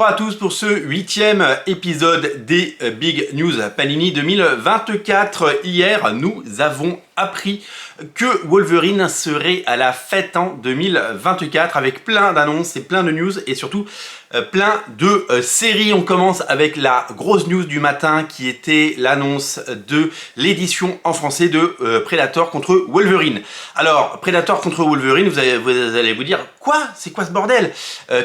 Bonjour à tous pour ce 8e épisode des Big News Panini 2024. Hier, nous avons appris que Wolverine serait à la fête en 2024 avec plein d'annonces et plein de news et surtout plein de séries. On commence avec la grosse news du matin qui était l'annonce de l'édition en français de Predator contre Wolverine. Alors, Predator contre Wolverine, vous allez vous dire, quoi? C'est quoi ce bordel?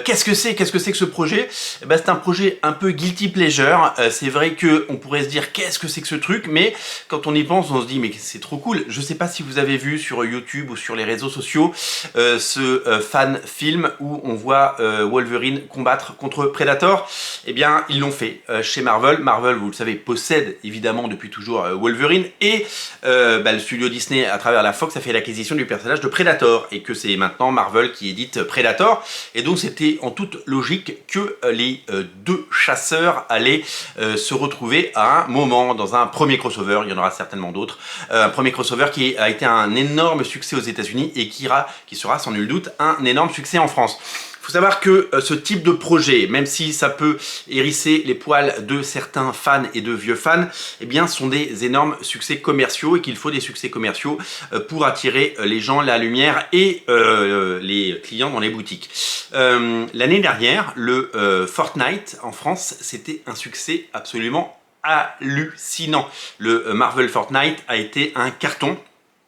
Qu'est-ce que c'est que ce projet? Eh ben, c'est un projet un peu guilty pleasure. C'est vrai qu'on pourrait se dire, qu'est-ce que c'est que ce truc? Mais quand on y pense, on se dit, mais c'est trop cool. Je sais pas si vous avez vu sur YouTube ou sur les réseaux sociaux ce fan film où on voit Wolverine combattre contre Predator. Eh bien, ils l'ont fait chez Marvel. Marvel, vous le savez, possède évidemment depuis toujours Wolverine et le studio Disney, à travers la Fox, a fait l'acquisition du personnage de Predator et que c'est maintenant Marvel qui édite Predator. Et donc, c'était en toute logique que les deux chasseurs allaient se retrouver à un moment dans un premier crossover. Il y en aura certainement d'autres. Un premier crossover qui a été un énorme succès aux États-Unis et qui sera sans nul doute un énorme succès en France. Il faut savoir que ce type de projet, même si ça peut hérisser les poils de certains fans et de vieux fans, eh bien, sont des énormes succès commerciaux et qu'il faut des succès commerciaux pour attirer les gens, la lumière et les clients dans les boutiques. L'année dernière, le Fortnite en France, c'était un succès absolument hallucinant. Le Marvel Fortnite a été un carton.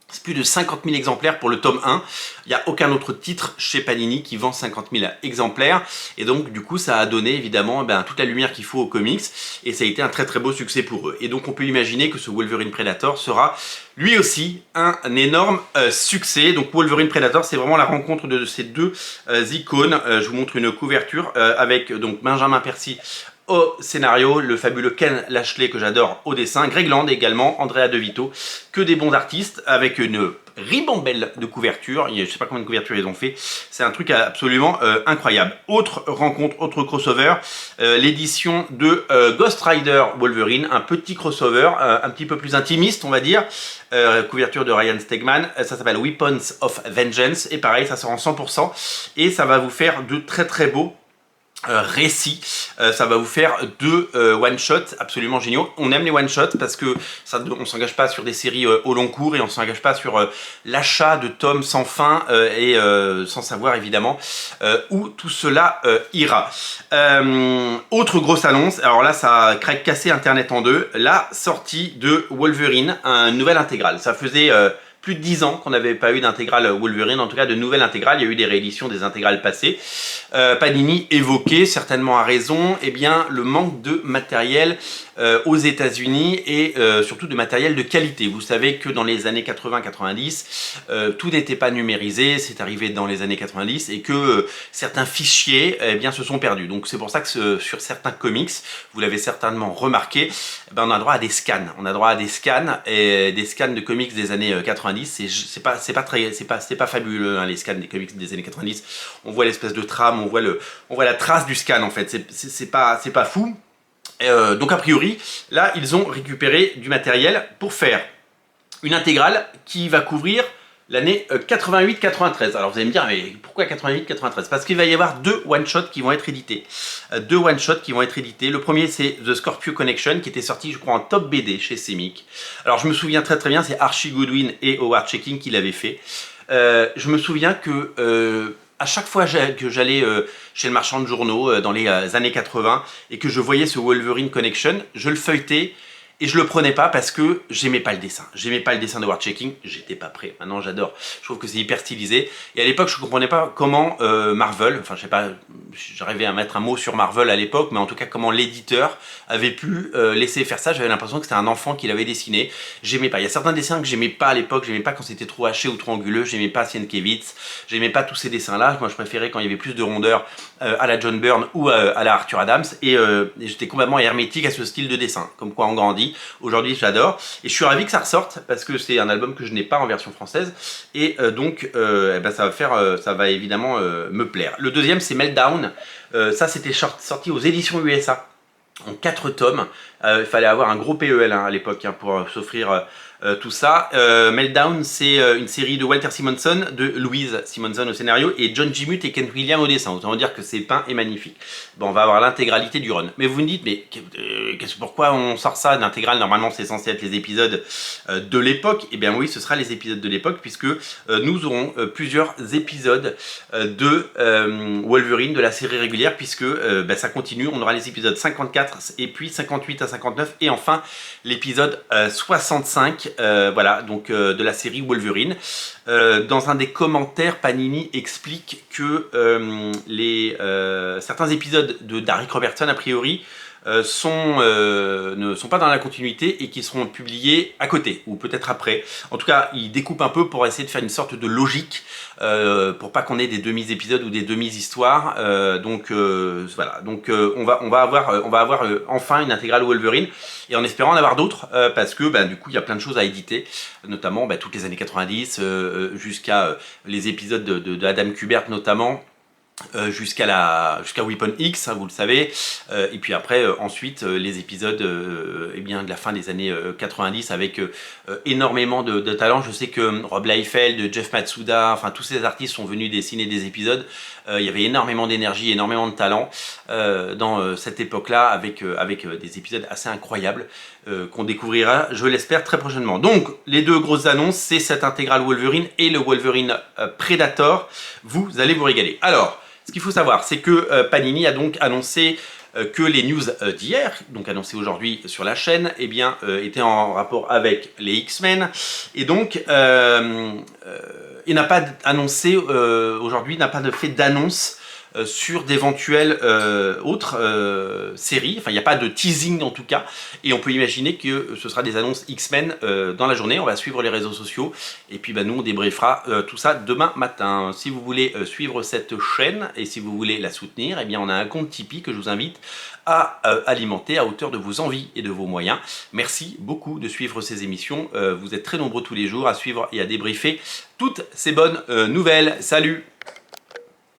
C'est plus de 50 000 exemplaires pour le tome 1. Il n'y a aucun autre titre chez Panini qui vend 50 000 exemplaires. Et donc, du coup, ça a donné évidemment toute la lumière qu'il faut aux comics. Et ça a été un très très beau succès pour eux. Et donc, on peut imaginer que ce Wolverine Predator sera lui aussi un énorme succès. Donc, Wolverine Predator, c'est vraiment la rencontre de ces deux icônes. Je vous montre une couverture avec donc Benjamin Percy au scénario, le fabuleux Ken Lashley que j'adore au dessin, Greg Land également, Andrea De Vito, que des bons artistes avec une ribambelle de couvertures. Je ne sais pas combien de couvertures ils ont fait, c'est un truc absolument incroyable. Autre rencontre, autre crossover, l'édition de Ghost Rider Wolverine, un petit crossover, un petit peu plus intimiste on va dire, couverture de Ryan Stegman, ça s'appelle Weapons of Vengeance et pareil ça sort en 100% et ça va vous faire de très très beaux récit. Ça va vous faire deux one-shots absolument géniaux. On aime les one-shots parce que on s'engage pas sur des séries au long cours et on s'engage pas sur l'achat de tomes sans fin et sans savoir évidemment où tout cela ira. Autre grosse annonce, alors là ça a cassé internet en deux, la sortie de Wolverine, un nouvel intégral. Ça faisait plus de 10 ans qu'on n'avait pas eu d'intégrale Wolverine, en tout cas de nouvelles intégrales. Il y a eu des rééditions des intégrales passées. Panini évoquait, certainement à raison, le manque de matériel aux États-Unis et surtout de matériel de qualité. Vous savez que dans les années 80-90, tout n'était pas numérisé, c'est arrivé dans les années 90 et que certains fichiers se sont perdus. Donc c'est pour ça que sur certains comics, vous l'avez certainement remarqué, on a droit à des scans. On a droit à des scans et des scans de comics des années 90. C'est pas fabuleux hein, les scans des comics des années 90. On voit l'espèce de trame, on voit la trace du scan en fait. C'est pas fou. Donc a priori, là ils ont récupéré du matériel pour faire une intégrale qui va couvrir l'année 88-93. Alors vous allez me dire, mais pourquoi 88-93? Parce qu'il va y avoir deux one-shots qui vont être édités. Le premier c'est The Scorpio Connection qui était sorti je crois en top BD chez Semic. Alors je me souviens très très bien, c'est Archie Goodwin et Howard Checking qui l'avaient fait. Je me souviens que à chaque fois que j'allais chez le marchand de journaux dans les années 80 et que je voyais ce Wolverine Connection, je le feuilletais et je le prenais pas parce que j'aimais pas le dessin. J'aimais pas le dessin de Howard Checking, j'étais pas prêt. Maintenant j'adore, je trouve que c'est hyper stylisé. Et à l'époque je comprenais pas comment Marvel, enfin je sais pas, j'arrivais à mettre un mot sur Marvel à l'époque, mais en tout cas comment l'éditeur avait pu laisser faire ça. J'avais l'impression que c'était un enfant qui l'avait dessiné. J'aimais pas. Il y a certains dessins que j'aimais pas à l'époque, j'aimais pas quand c'était trop haché ou trop anguleux, j'aimais pas Sienkiewicz, j'aimais pas tous ces dessins là. Moi je préférais quand il y avait plus de rondeur à la John Byrne ou à la Arthur Adams et j'étais complètement hermétique à ce style de dessin, comme quoi on grandit. Aujourd'hui j'adore et je suis ravi que ça ressorte parce que c'est un album que je n'ai pas en version française et donc ça va évidemment me plaire. Le deuxième c'est Meltdown, ça c'était sorti aux éditions USA en 4 tomes. Il fallait avoir un gros PEL à l'époque pour s'offrir tout ça. Meltdown, c'est une série de Walter Simonson, de Louise Simonson au scénario, et John Jimuth et Kent Williams au dessin. Autant dire que c'est peint et magnifique. Bon, on va avoir l'intégralité du run. Mais vous me dites, mais pourquoi on sort ça d'intégrale? Normalement, c'est censé être les épisodes de l'époque. Eh bien oui, ce sera les épisodes de l'époque, puisque nous aurons plusieurs épisodes de Wolverine, de la série régulière, puisque ça continue. On aura les épisodes 54, et puis 58 à 59, et enfin l'épisode 65, voilà, donc de la série Wolverine. Dans un des commentaires, Panini explique que certains épisodes de Darick Robertson, a priori, ne sont pas dans la continuité et qui seront publiés à côté, ou peut-être après. En tout cas, il découpe un peu pour essayer de faire une sorte de logique, pour pas qu'on ait des demi-épisodes ou des demi-histoires. Voilà, donc on va avoir enfin une intégrale Wolverine, et en espérant en avoir d'autres, parce que du coup il y a plein de choses à éditer, notamment toutes les années 90, jusqu'à les épisodes de Adam Kubert notamment, jusqu'à Weapon X, hein, vous le savez, et puis après ensuite les épisodes de la fin des années 90, avec énormément de talent. Je sais que Rob Liefeld, Jeff Matsuda, enfin tous ces artistes sont venus dessiner des épisodes. Il y avait énormément d'énergie, énormément de talent dans cette époque-là, avec des épisodes assez incroyables qu'on découvrira, je l'espère, très prochainement. Donc les deux grosses annonces, c'est cette intégrale Wolverine et le Wolverine Predator. Vous allez vous régaler. Alors, ce qu'il faut savoir, c'est que Panini a donc annoncé que les news d'hier, donc annoncées aujourd'hui sur la chaîne, étaient en rapport avec les X-Men. Et donc, il n'a pas annoncé, aujourd'hui, n'a pas fait d'annonce sur d'éventuelles autres séries. Enfin, il n'y a pas de teasing en tout cas, et on peut imaginer que ce sera des annonces X-Men dans la journée. On va suivre les réseaux sociaux, et puis nous on débriefera tout ça demain matin. Si vous voulez suivre cette chaîne, et si vous voulez la soutenir, on a un compte Tipeee que je vous invite à alimenter à hauteur de vos envies et de vos moyens. Merci beaucoup de suivre ces émissions. Vous êtes très nombreux tous les jours à suivre et à débriefer toutes ces bonnes nouvelles. Salut!